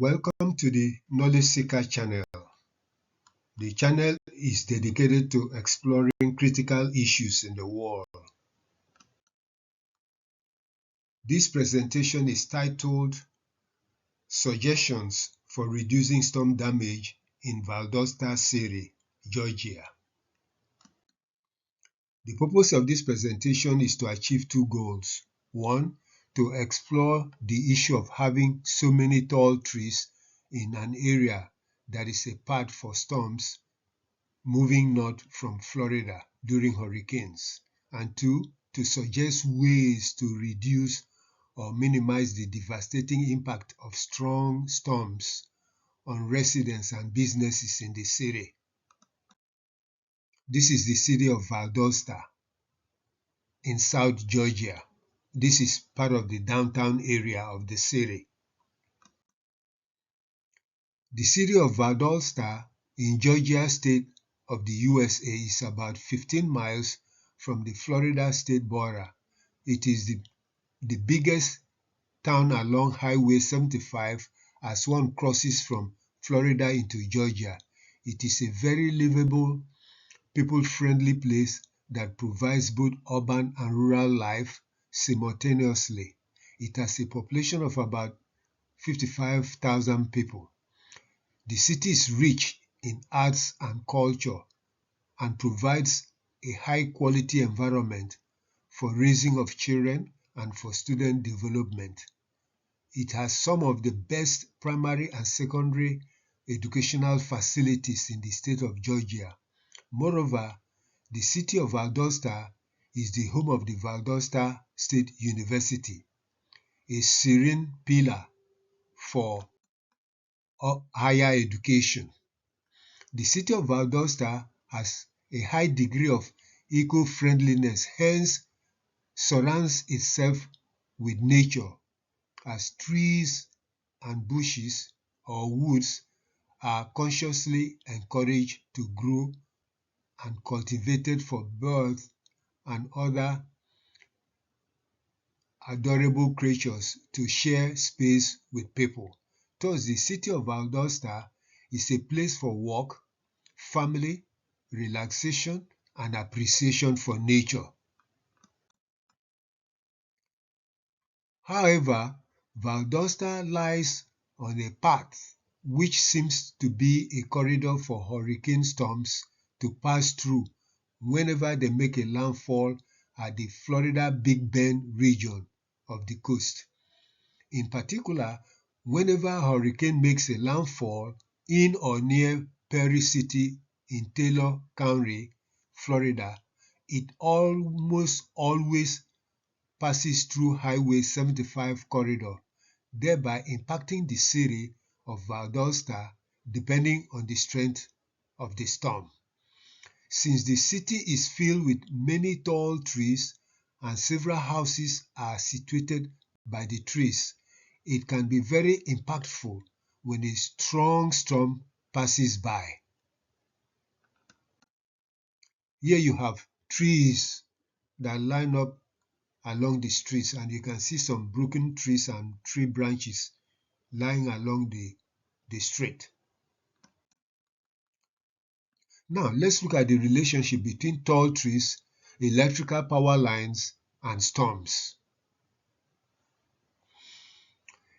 Welcome to the Knowledge Seeker channel. The channel is dedicated to exploring critical issues in the world. This presentation is titled Suggestions for Reducing Storm Damage in Valdosta City, Georgia. The purpose of this presentation is to achieve two goals. One, to explore the issue of having so many tall trees in an area that is a path for storms moving north from Florida during hurricanes, and two, to suggest ways to reduce or minimize the devastating impact of strong storms on residents and businesses in the city. This is the city of Valdosta in South Georgia. This is part of the downtown area of the city. The city of Valdosta in Georgia state of the USA is about 15 miles from the Florida state border. It is the biggest town along Highway 75 as one crosses from Florida into Georgia. It is a very livable, people-friendly place that provides both urban and rural life simultaneously. It has a population of about 55,000 people. The city is rich in arts and culture and provides a high-quality environment for raising of children and for student development. It has some of the best primary and secondary educational facilities in the state of Georgia. Moreover, the city of Valdosta is the home of the Valdosta State University, a serene pillar for higher education. The city of Valdosta has a high degree of eco-friendliness, hence surrounds itself with nature, as trees and bushes or woods are consciously encouraged to grow and cultivated for birds and other adorable creatures to share space with people. Thus, the city of Valdosta is a place for work, family, relaxation, and appreciation for nature. However, Valdosta lies on a path which seems to be a corridor for hurricane storms to pass through whenever they make a landfall at the Florida Big Bend region of the coast. In particular, whenever a hurricane makes a landfall in or near Perry City in Taylor County, Florida, it almost always passes through Highway 75 corridor, thereby impacting the city of Valdosta depending on the strength of the storm. Since the city is filled with many tall trees and several houses are situated by the trees, it can be very impactful when a strong storm passes by. Here you have trees that line up along the streets, and you can see some broken trees and tree branches lying along the street. Now let's look at the relationship between tall trees, electrical power lines, and storms.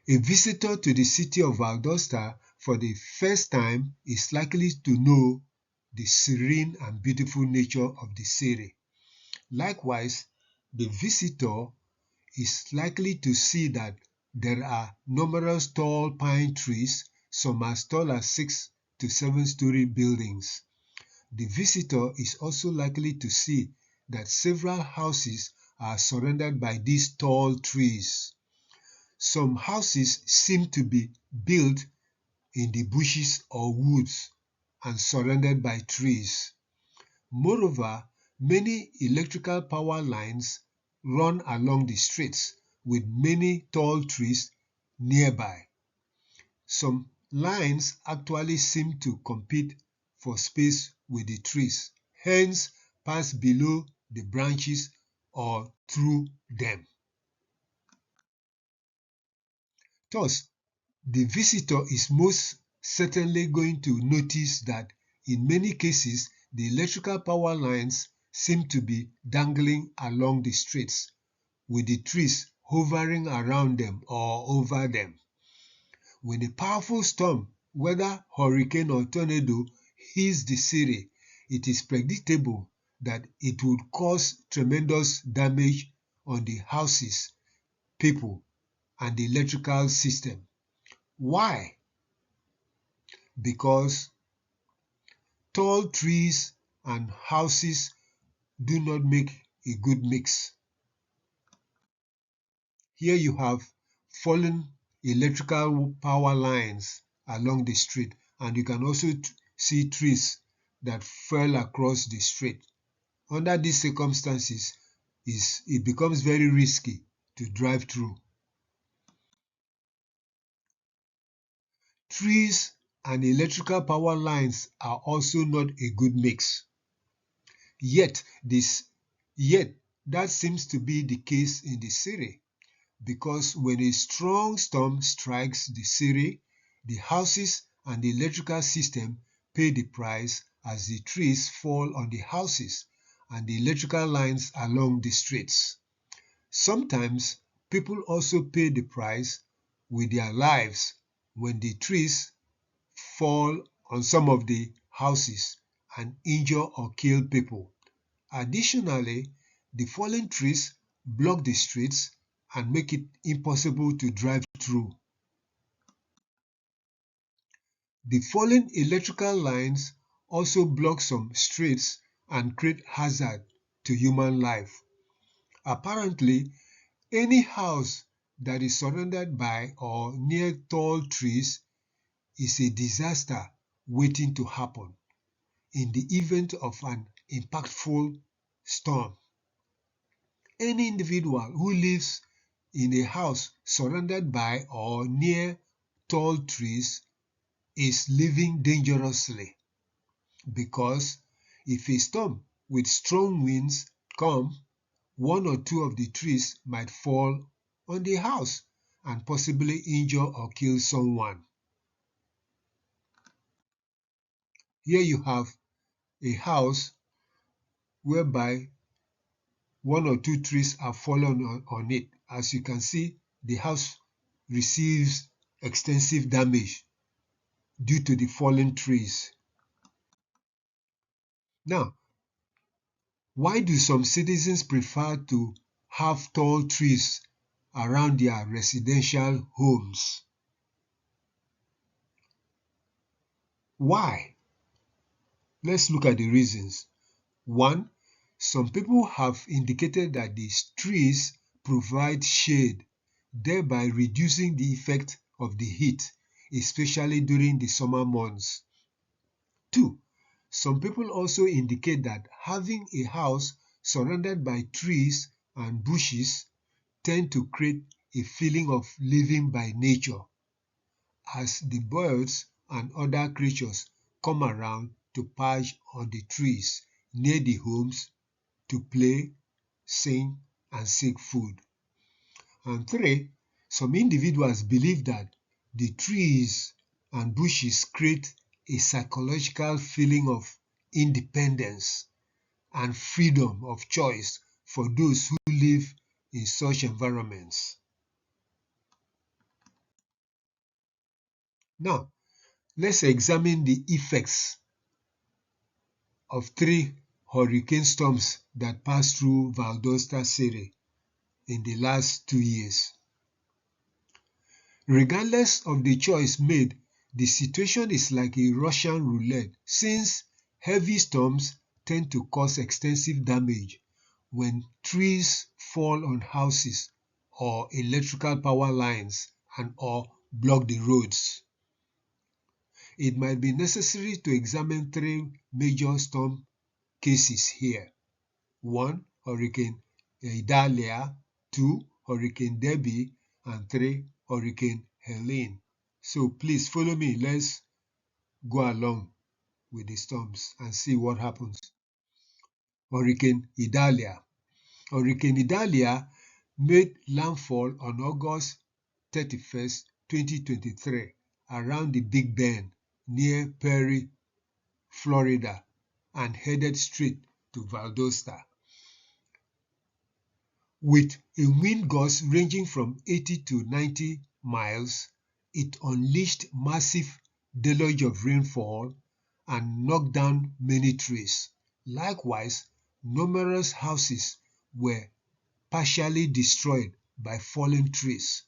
A visitor to the city of Valdosta for the first time is likely to know the serene and beautiful nature of the city. Likewise, the visitor is likely to see that there are numerous tall pine trees, some as tall as 6 to 7-story buildings. The visitor is also likely to see that several houses are surrounded by these tall trees. Some houses seem to be built in the bushes or woods and surrounded by trees. Moreover, many electrical power lines run along the streets with many tall trees nearby. Some lines actually seem to compete for space with the trees, hence pass below the branches or through them. Thus, The visitor is most certainly going to notice that in many cases the electrical power lines seem to be dangling along the streets, with the trees hovering around them or over them. When a powerful storm, whether hurricane or tornado, hits the city, it is predictable that it would cause tremendous damage on the houses, people, and the electrical system. Why? Because tall trees and houses do not make a good mix. Here you have fallen electrical power lines along the street, and you can also see trees that fell across the street. Under these circumstances, it becomes very risky to drive through. Trees and electrical power lines are also not a good mix. Yet, yet that seems to be the case in the city, because when a strong storm strikes the city, the houses and the electrical system pay the price as the trees fall on the houses and the electrical lines along the streets. Sometimes people also pay the price with their lives when the trees fall on some of the houses and injure or kill people. Additionally, the fallen trees block the streets and make it impossible to drive through. The fallen electrical lines also block some streets and create hazard to human life. Apparently, any house that is surrounded by or near tall trees is a disaster waiting to happen in the event of an impactful storm. Any individual who lives in a house surrounded by or near tall trees is living dangerously, because if a storm with strong winds come, one or two of the trees might fall on the house and possibly injure or kill someone. Here you have a house whereby one or two trees have fallen on it. As you can see, the house receives extensive damage due to the fallen trees. Now, why do some citizens prefer to have tall trees around their residential homes? Why? Let's look at the reasons. One, some people have indicated that these trees provide shade, thereby reducing the effect of the heat, especially during the summer months. Two, some people also indicate that having a house surrounded by trees and bushes tend to create a feeling of living by nature, as the birds and other creatures come around to perch on the trees near the homes to play, sing, and seek food. And three, some individuals believe that the trees and bushes create a psychological feeling of independence and freedom of choice for those who live in such environments. Now, let's examine the effects of three hurricane storms that passed through Valdosta City in the last 2 years. Regardless of the choice made, the situation is like a Russian roulette, since heavy storms tend to cause extensive damage when trees fall on houses or electrical power lines and or block the roads. It might be necessary to examine three major storm cases here. 1. Hurricane Idalia, 2. Hurricane Deby, and 3. Hurricane Helene. So please follow me. Let's go along with the storms and see what happens. Hurricane Idalia. Hurricane Idalia made landfall on August 31st, 2023 around the Big Bend near Perry, Florida, and headed straight to Valdosta. With a wind gust ranging from 80 to 90 miles, it unleashed massive deluge of rainfall and knocked down many trees. Likewise, numerous houses were partially destroyed by fallen trees.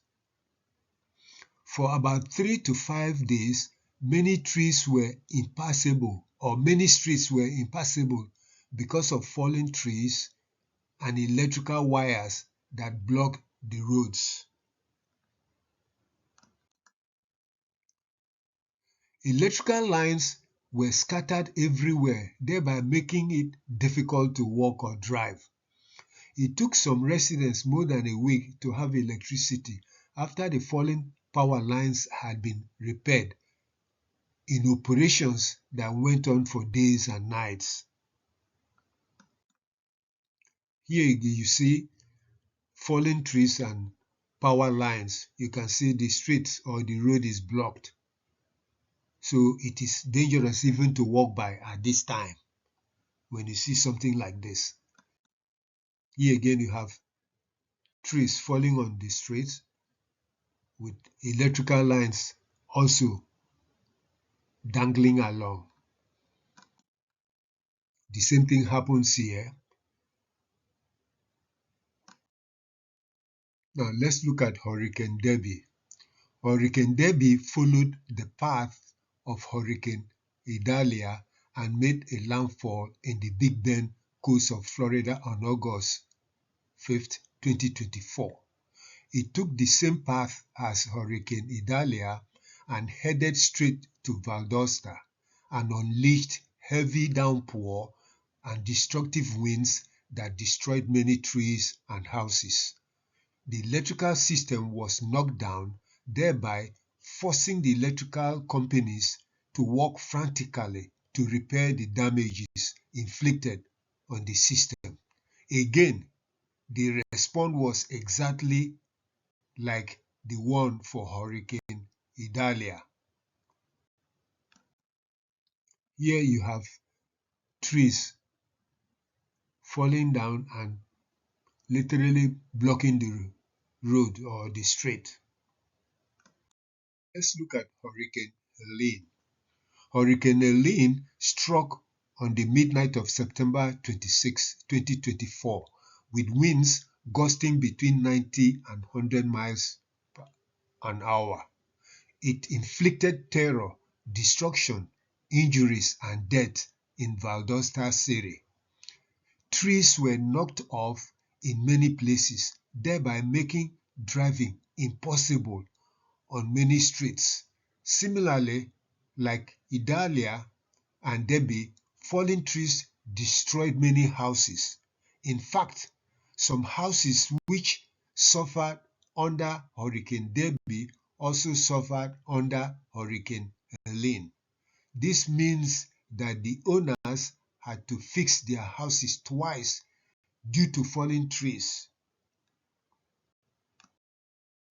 For about 3 to 5 days, many trees were impassable, or many streets were impassable because of fallen trees and electrical wires that blocked the roads. Electrical lines were scattered everywhere, thereby making it difficult to walk or drive. It took some residents more than a week to have electricity after the fallen power lines had been repaired in operations that went on for days and nights. Here you see fallen trees and power lines. You can see the street or the road is blocked. So it is dangerous even to walk by at this time when you see something like this. Here again you have trees falling on the streets with electrical lines also dangling along. The same thing happens here. Now let's look at Hurricane Deby. Hurricane Deby followed the path of Hurricane Idalia and made a landfall in the Big Bend coast of Florida on August 5th, 2024. It took the same path as Hurricane Idalia and headed straight to Valdosta and unleashed heavy downpour and destructive winds that destroyed many trees and houses. The electrical system was knocked down, thereby forcing the electrical companies to work frantically to repair the damages inflicted on the system. Again, the response was exactly like the one for Hurricane Idalia. Here you have trees falling down and literally blocking the road or the street. Let's look at Hurricane Helene. Hurricane Helene struck on the midnight of September 26, 2024, with winds gusting between 90 and 100 miles an hour. It inflicted terror, destruction, injuries, and death in Valdosta City. Trees were knocked off in many places, thereby making driving impossible on many streets. Similarly, like Idalia and Deby, fallen trees destroyed many houses. In fact, some houses which suffered under Hurricane Deby also suffered under Hurricane Helene. This means that the owners had to fix their houses twice due to fallen trees.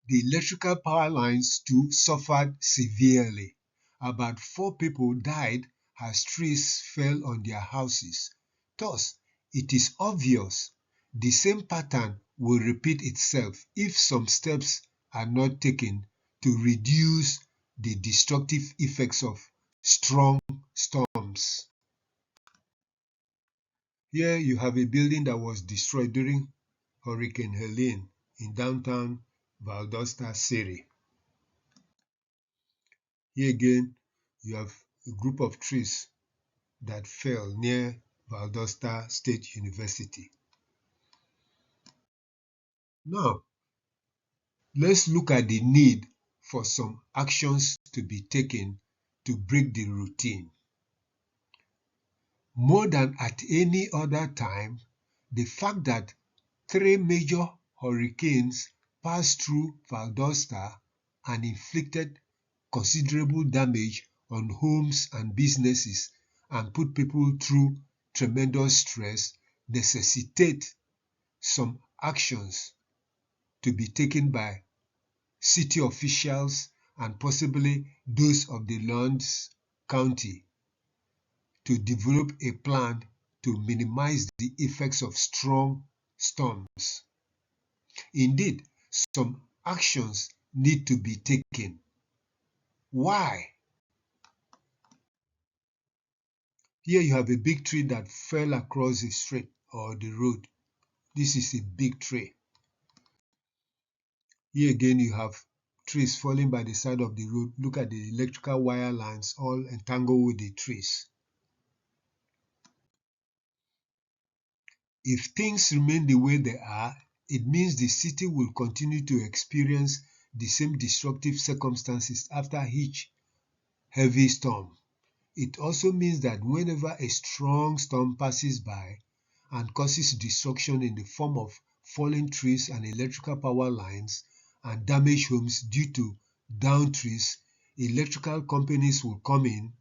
The electrical power lines too suffered severely. About 4 people died as trees fell on their houses. Thus, it is obvious the same pattern will repeat itself if some steps are not taken to reduce the destructive effects of strong storms. Here you have a building that was destroyed during Hurricane Helene in downtown Valdosta City. Here again, you have a group of trees that fell near Valdosta State University. Now, let's look at the need for some actions to be taken to break the routine. More than at any other time, the fact that 3 major hurricanes passed through Valdosta and inflicted considerable damage on homes and businesses and put people through tremendous stress necessitate some actions to be taken by city officials and possibly those of the Lawrence County to develop a plan to minimize the effects of strong storms. Indeed, some actions need to be taken. Why? Here you have a big tree that fell across the street or the road. This is a big tree. Here again you have trees falling by the side of the road. Look at the electrical wire lines all entangled with the trees. If things remain the way they are, it means the city will continue to experience the same destructive circumstances after each heavy storm. It also means that whenever a strong storm passes by and causes destruction in the form of fallen trees and electrical power lines and damaged homes due to downed trees, electrical companies will come in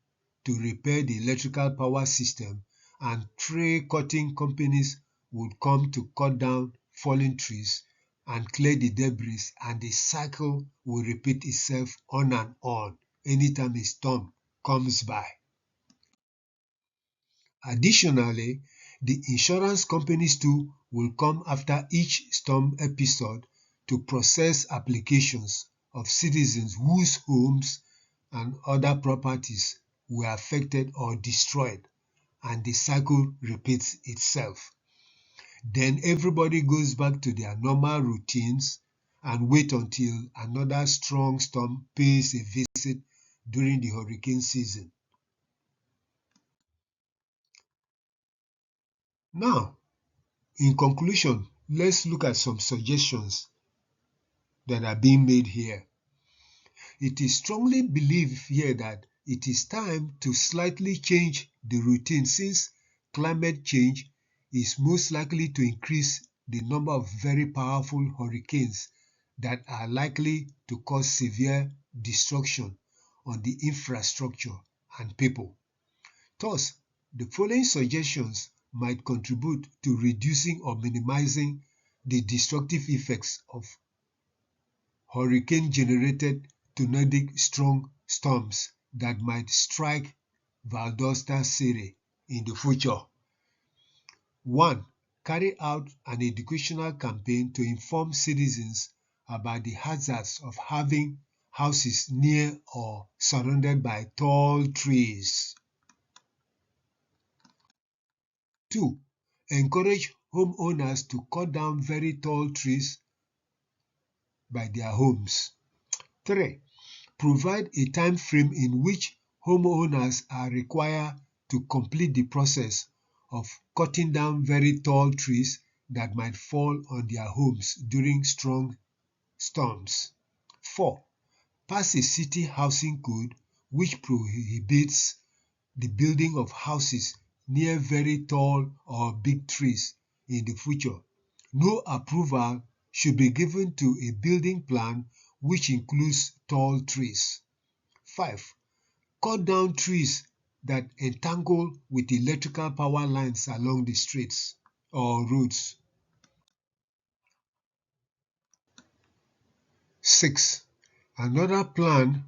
to repair the electrical power system, and tree cutting companies would come to cut down fallen trees and clear the debris, and the cycle will repeat itself on and on anytime a storm comes by. Additionally, the insurance companies too will come after each storm episode to process applications of citizens whose homes and other properties were affected or destroyed, and the cycle repeats itself. Then everybody goes back to their normal routines and wait until another strong storm pays a visit during the hurricane season. Now, in conclusion, let's look at some suggestions that are being made here. It is strongly believed here that it is time to slightly change the routine, since climate change is most likely to increase the number of very powerful hurricanes that are likely to cause severe destruction on the infrastructure and people. Thus, the following suggestions might contribute to reducing or minimizing the destructive effects of hurricane-generated tornadic strong storms that might strike Valdosta City in the future. 1. Carry out an educational campaign to inform citizens about the hazards of having houses near or surrounded by tall trees. 2. Encourage homeowners to cut down very tall trees by their homes. 3. Provide a time frame in which homeowners are required to complete the process of cutting down very tall trees that might fall on their homes during strong storms. 4. Pass a city housing code which prohibits the building of houses near very tall or big trees in the future. No approval should be given to a building plan which includes tall trees. 5. Cut down trees that entangle with electrical power lines along the streets or roads. 6. Another plan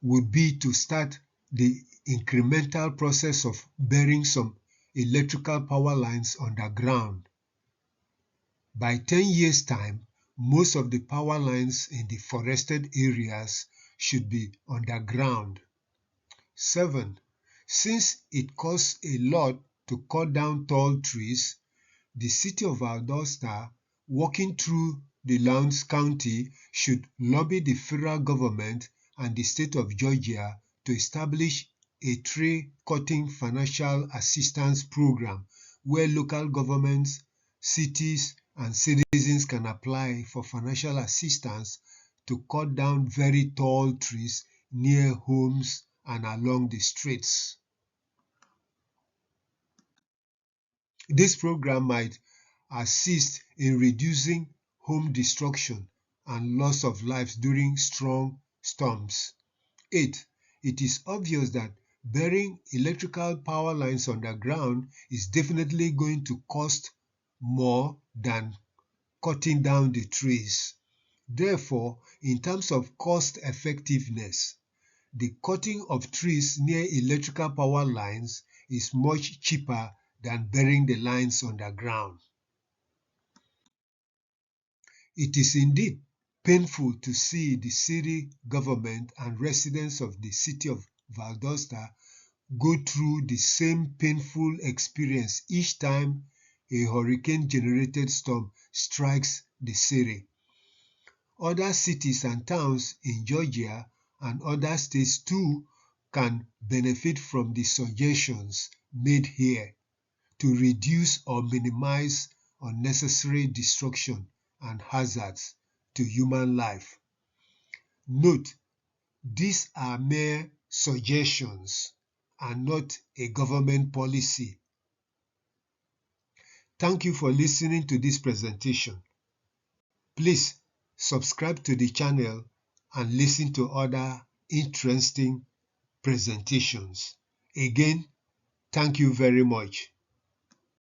would be to start the incremental process of burying some electrical power lines underground. By 10 years' time, most of the power lines in the forested areas should be underground. 7. Since it costs a lot to cut down tall trees, the City of Valdosta, working through the Lowndes County, should lobby the federal government and the state of Georgia to establish a tree-cutting financial assistance program where local governments, cities, and citizens can apply for financial assistance to cut down very tall trees near homes and along the streets. This program might assist in reducing home destruction and loss of lives during strong storms. 8. It is obvious that burying electrical power lines underground is definitely going to cost more than cutting down the trees. Therefore, in terms of cost effectiveness, the cutting of trees near electrical power lines is much cheaper than burying the lines underground. It is indeed painful to see the city government and residents of the city of Valdosta go through the same painful experience each time a hurricane-generated storm strikes the city. Other cities and towns in Georgia and other states too can benefit from the suggestions made here to reduce or minimize unnecessary destruction and hazards to human life. Note, these are mere suggestions and not a government policy. Thank you for listening to this presentation. Please subscribe to the channel and listen to other interesting presentations. Again, thank you very much.